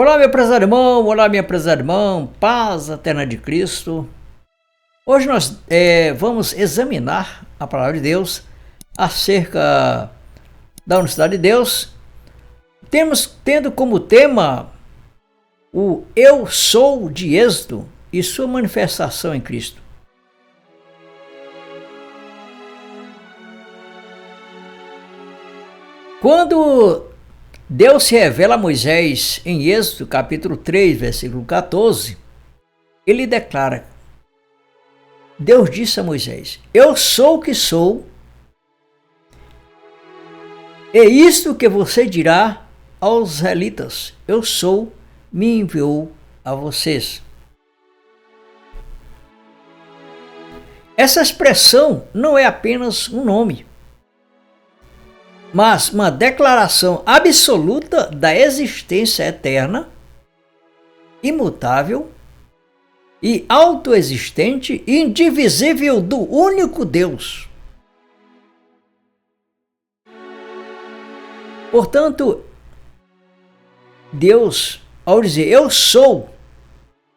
Olá, meu prezado irmão, olá, minha prezada irmã, paz eterna de Cristo. Hoje nós vamos examinar a palavra de Deus acerca da unicidade de Deus, tendo como tema o Eu Sou de Êxodo e sua manifestação em Cristo. Quando Deus se revela a Moisés em Êxodo capítulo 3, versículo 14, ele declara: Deus disse a Moisés: Eu sou o que sou, é isto que você dirá aos israelitas: Eu sou, me enviou a vocês. Essa expressão não é apenas um nome, mas uma declaração absoluta da existência eterna, imutável e autoexistente e indivisível do único Deus. Portanto, Deus, ao dizer eu sou,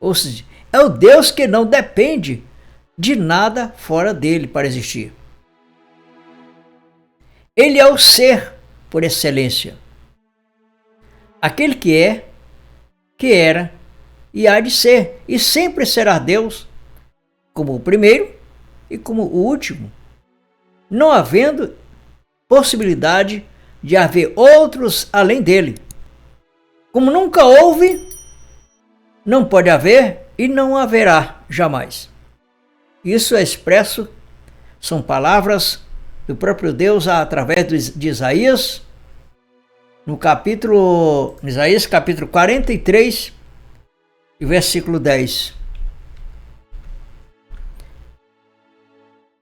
ou seja, é o Deus que não depende de nada fora dele para existir. Ele é o ser por excelência. Aquele que é, que era e há de ser, e sempre será Deus, como o primeiro e como o último, não havendo possibilidade de haver outros além dele. Como nunca houve, não pode haver e não haverá jamais. Isso é expresso, são palavras do próprio Deus através de Isaías, Isaías capítulo 43 e versículo 10.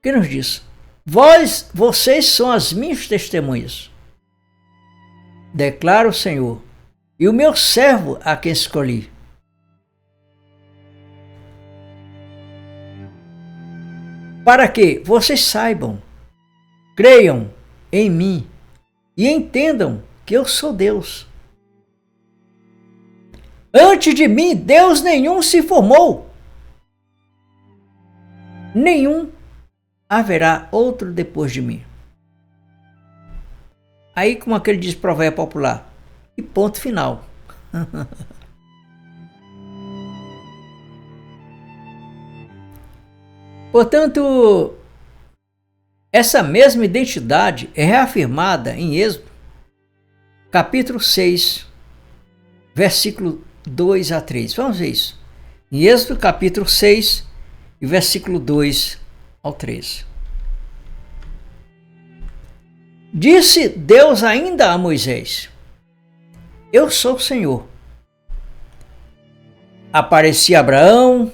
Que nos diz: vocês são as minhas testemunhas, declara o Senhor, e o meu servo a quem escolhi. Para que vocês saibam, creiam em mim e entendam que eu sou Deus. Antes de mim, Deus nenhum se formou. Nenhum haverá outro depois de mim. Aí, como aquele diz provérbio popular, e ponto final. Portanto, essa mesma identidade é reafirmada em Êxodo, capítulo 6, versículo 2 a 3. Vamos ver isso. Em Êxodo, capítulo 6, versículo 2 ao 3. Disse Deus ainda a Moisés: Eu sou o Senhor. Apareci a Abraão,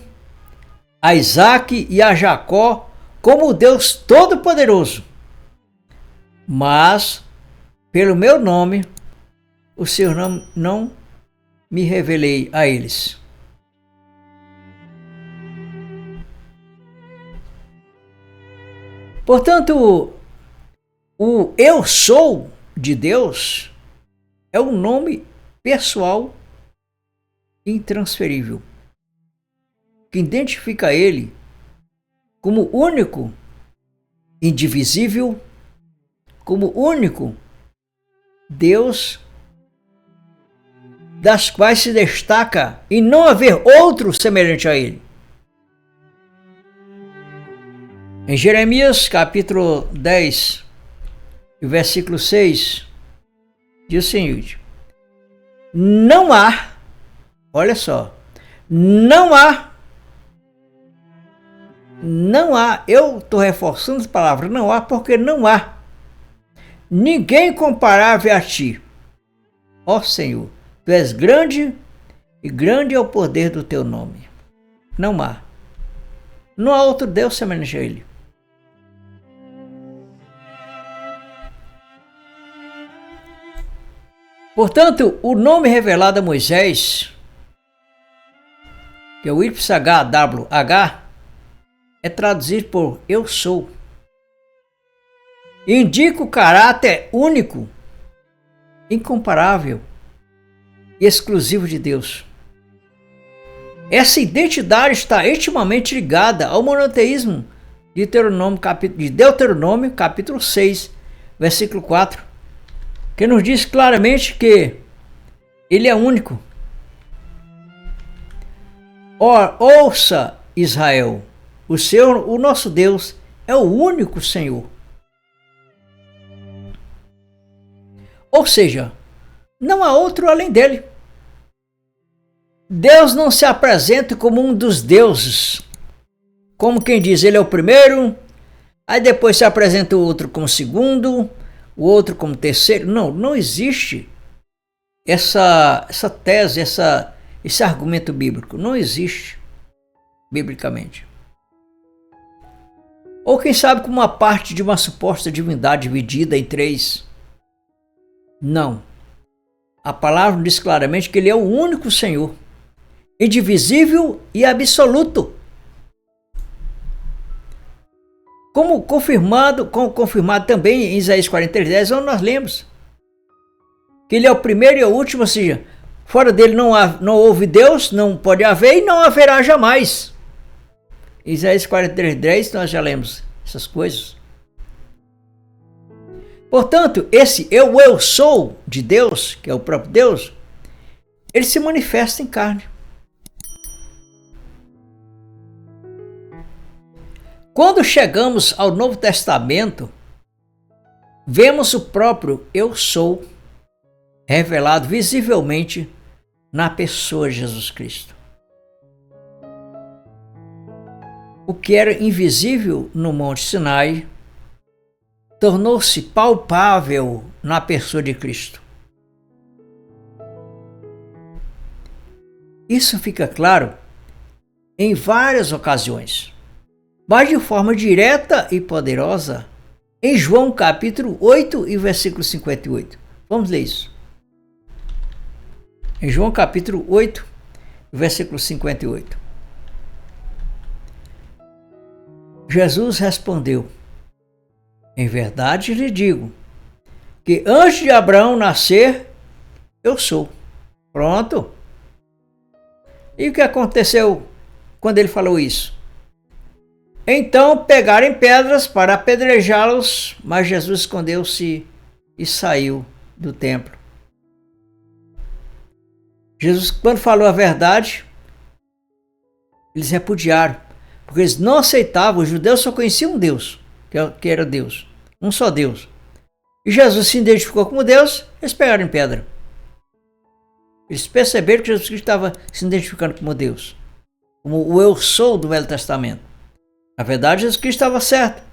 a Isaque e a Jacó como o Deus Todo-Poderoso. Mas, pelo meu nome, o Senhor não me revelei a eles. Portanto, o Eu Sou de Deus é um nome pessoal intransferível, que identifica ele como único, indivisível, como único Deus, das quais se destaca em não haver outro semelhante a ele. Em Jeremias capítulo 10, versículo 6, diz o seguinte: Não há, olha só, não há, eu estou reforçando essa palavra, não há, porque não há ninguém comparável a ti, ó Senhor. Tu és grande e grande é o poder do teu nome. Não há outro Deus semelhante a ele. Portanto, o nome revelado a Moisés, que é o YHWH, é traduzido por Eu Sou. Indica o caráter único, incomparável e exclusivo de Deus. Essa identidade está intimamente ligada ao monoteísmo de Deuteronômio, capítulo 6, versículo 4, que nos diz claramente que Ele é único. Ouça, Israel, o nosso Deus é o único Senhor. Ou seja, não há outro além dele. Deus não se apresenta como um dos deuses, como quem diz, ele é o primeiro, aí depois se apresenta o outro como segundo, o outro como terceiro. Não, não existe essa tese, esse argumento bíblico. Não existe biblicamente. Ou quem sabe como uma parte de uma suposta divindade dividida em três. Não. A palavra diz claramente que ele é o único Senhor, indivisível e absoluto. Como confirmado também em Isaías 43, onde nós lemos que ele é o primeiro e o último, ou seja, fora dele não houve Deus, não pode haver e não haverá jamais. Em Isaías 43, nós já lemos essas coisas. Portanto, esse eu sou de Deus, que é o próprio Deus, ele se manifesta em carne. Quando chegamos ao Novo Testamento, vemos o próprio eu sou revelado visivelmente na pessoa de Jesus Cristo. O que era invisível no Monte Sinai tornou-se palpável na pessoa de Cristo. Isso fica claro em várias ocasiões, mas de forma direta e poderosa em João capítulo 8 e versículo 58. Vamos ler isso. Em João capítulo 8, versículo 58. Jesus respondeu: em verdade lhe digo, que antes de Abraão nascer, eu sou. Pronto. E o que aconteceu quando ele falou isso? Então pegaram pedras para apedrejá-los, mas Jesus escondeu-se e saiu do templo. Jesus, quando falou a verdade, eles repudiaram, porque eles não aceitavam. Os judeus só conheciam um Deus, que era Deus, um só Deus. E Jesus se identificou como Deus, eles pegaram em pedra. Eles perceberam que Jesus Cristo estava se identificando como Deus, como o eu sou do Velho Testamento. Na verdade, Jesus Cristo estava certo.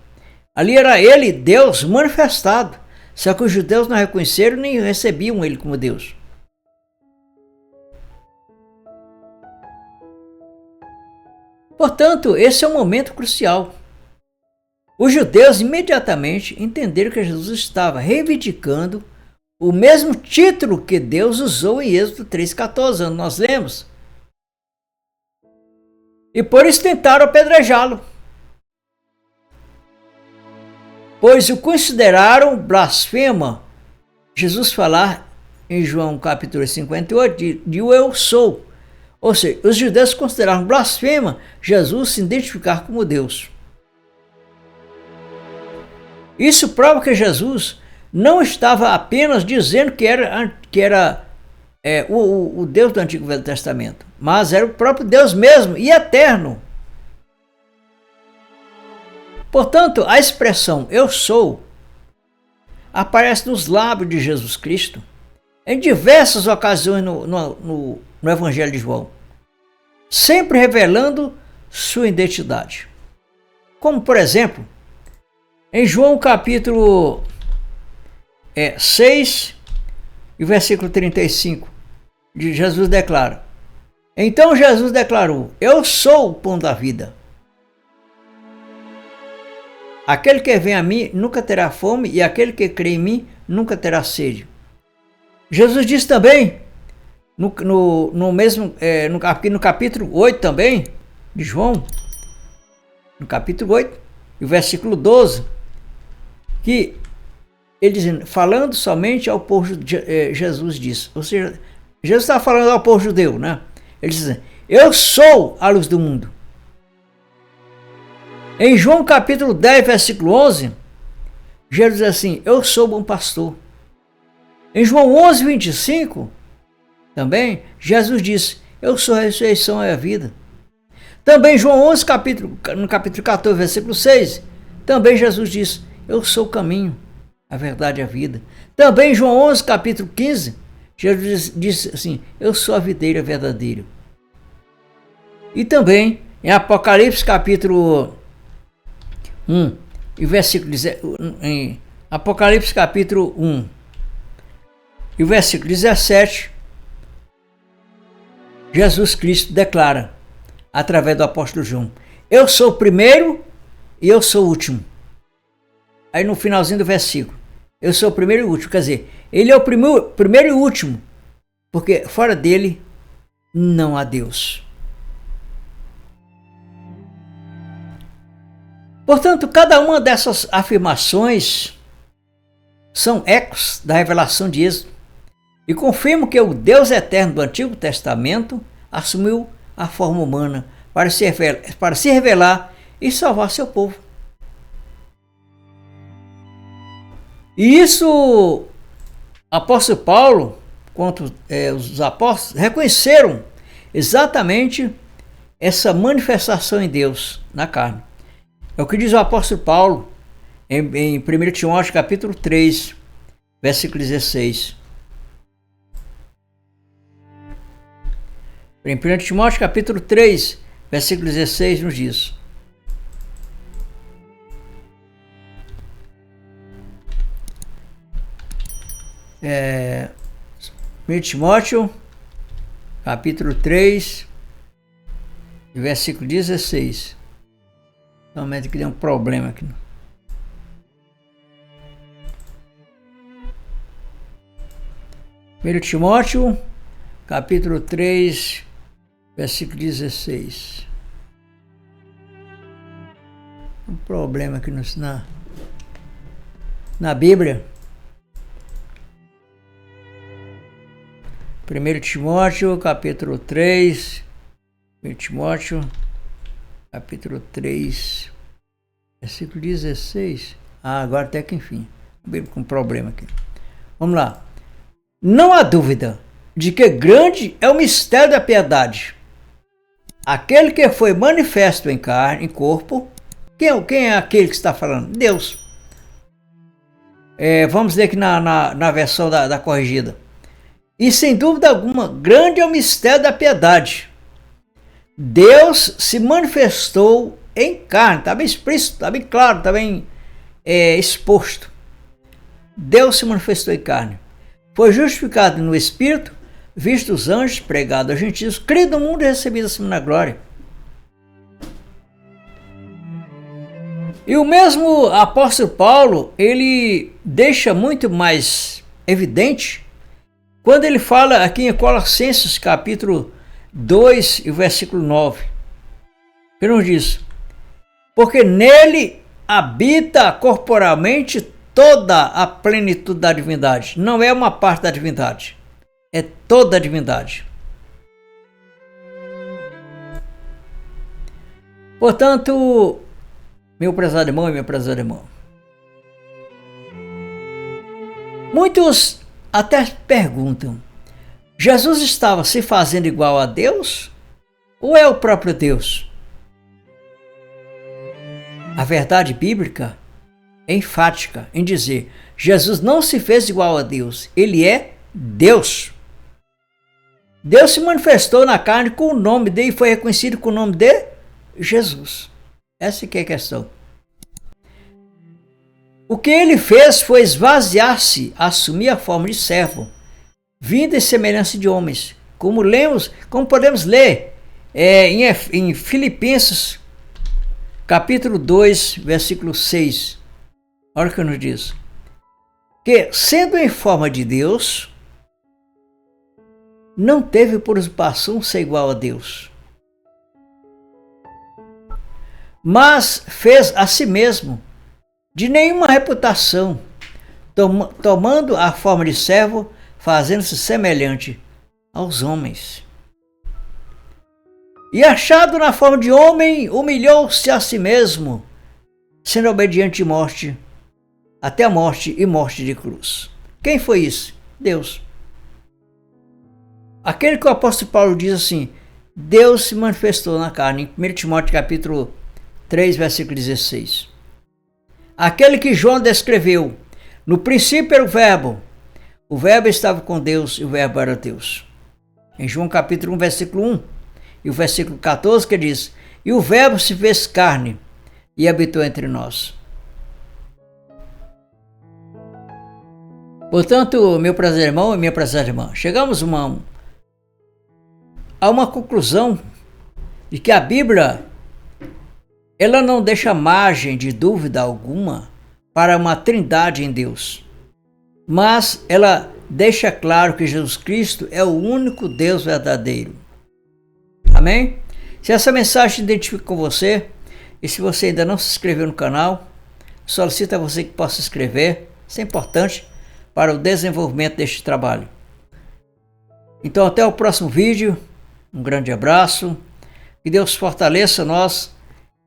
Ali era ele, Deus manifestado, só que os judeus não reconheceram nem recebiam ele como Deus. Portanto, esse é um momento crucial. Os judeus imediatamente entenderam que Jesus estava reivindicando o mesmo título que Deus usou em Êxodo 3,14, onde nós lemos. E por isso tentaram apedrejá-lo, pois o consideraram blasfema. Jesus falar em João capítulo 58 de o eu sou. Ou seja, os judeus consideraram blasfema Jesus se identificar como Deus. Isso prova que Jesus não estava apenas dizendo que era o Deus do Antigo Velho Testamento, mas era o próprio Deus mesmo e eterno. Portanto, a expressão eu sou aparece nos lábios de Jesus Cristo em diversas ocasiões no Evangelho de João, sempre revelando sua identidade. Como, por exemplo, em João capítulo 6 e versículo 35, Jesus declara: então Jesus declarou, eu sou o pão da vida. Aquele que vem a mim nunca terá fome, e aquele que crê em mim nunca terá sede. Jesus disse também, no capítulo 8 também, de João, no capítulo 8, e versículo 12, que ele dizendo, falando somente ao povo, Jesus disse, ou seja, Jesus está falando ao povo judeu, né? Ele diz assim, eu sou a luz do mundo. Em João capítulo 10, versículo 11, Jesus diz assim, eu sou o bom pastor. Em João 11, 25, também, Jesus disse, eu sou a ressurreição e a vida. Também João 11, no capítulo 14, versículo 6, também Jesus disse, eu sou o caminho, a verdade e a vida. Também João 11, capítulo 15, Jesus disse assim, eu sou a videira verdadeira. E também em Apocalipse capítulo 1, e versículo em Apocalipse capítulo 1, e versículo 17, Jesus Cristo declara, através do apóstolo João, eu sou o primeiro e eu sou o último. Aí no finalzinho do versículo, eu sou o primeiro e o último, quer dizer, ele é o primeiro e o último, porque fora dele não há Deus. Portanto, cada uma dessas afirmações são ecos da revelação de Êxodo e confirmam que o Deus eterno do Antigo Testamento assumiu a forma humana para se revelar e salvar seu povo. E isso, o apóstolo Paulo, quanto os apóstolos, reconheceram exatamente essa manifestação em Deus na carne. É o que diz o apóstolo Paulo em 1 Timóteo capítulo 3, versículo 16. Em 1 Timóteo capítulo 3, versículo 16 nos diz. É, 1 Timóteo capítulo 3, versículo 16. Somente que deu um problema aqui. 1 Timóteo capítulo 3, versículo 16. Um problema aqui na Bíblia. 1 Timóteo capítulo 3. 1 Timóteo capítulo 3, versículo 16. Agora até que enfim. Bíblia com problema aqui. Vamos lá. Não há dúvida de que grande é o mistério da piedade. Aquele que foi manifesto em carne, em corpo. Quem é aquele que está falando? Deus. Vamos ler aqui na versão da corrigida. E sem dúvida alguma, grande é o mistério da piedade. Deus se manifestou em carne. Está bem explícito, está bem claro, está bem exposto. Deus se manifestou em carne. Foi justificado no Espírito, visto os anjos, pregado aos gentios, crido no mundo e recebido acima na glória. E o mesmo apóstolo Paulo, ele deixa muito mais evidente quando ele fala aqui em Colossenses capítulo 2 e versículo 9. Ele nos diz, porque nele habita corporalmente toda a plenitude da divindade. Não é uma parte da divindade, é toda a divindade. Portanto, meu prezado irmão e minha prezada irmã, muitos até perguntam, Jesus estava se fazendo igual a Deus ou é o próprio Deus? A verdade bíblica é enfática em dizer, Jesus não se fez igual a Deus, ele é Deus. Deus se manifestou na carne com o nome dele e foi reconhecido com o nome de Jesus. Essa que é a questão. O que ele fez foi esvaziar-se, assumir a forma de servo, vindo em semelhança de homens, como podemos ler em Filipenses capítulo 2, versículo 6. Olha o que nos diz. Que, sendo em forma de Deus, não teve por usurpação ser igual a Deus, mas fez a si mesmo de nenhuma reputação, tomando a forma de servo, fazendo-se semelhante aos homens. E achado na forma de homem, humilhou-se a si mesmo, sendo obediente de morte, até a morte e morte de cruz. Quem foi isso? Deus. Aquele que o apóstolo Paulo diz assim, Deus se manifestou na carne, em 1 Timóteo capítulo 3, versículo 16. Aquele que João descreveu, no princípio era o verbo estava com Deus e o verbo era Deus. Em João capítulo 1, versículo 1 e o versículo 14 que diz, e o verbo se fez carne e habitou entre nós. Portanto, meu prezado irmão e minha prezada irmã, chegamos a uma conclusão de que a Bíblia ela não deixa margem de dúvida alguma para uma trindade em Deus, mas ela deixa claro que Jesus Cristo é o único Deus verdadeiro. Amém? Se essa mensagem se identifica com você, e se você ainda não se inscreveu no canal, solicito a você que possa se inscrever, isso é importante para o desenvolvimento deste trabalho. Então até o próximo vídeo, um grande abraço, que Deus fortaleça nós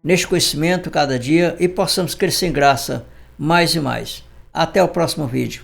neste conhecimento cada dia e possamos crescer em graça mais e mais. Até o próximo vídeo.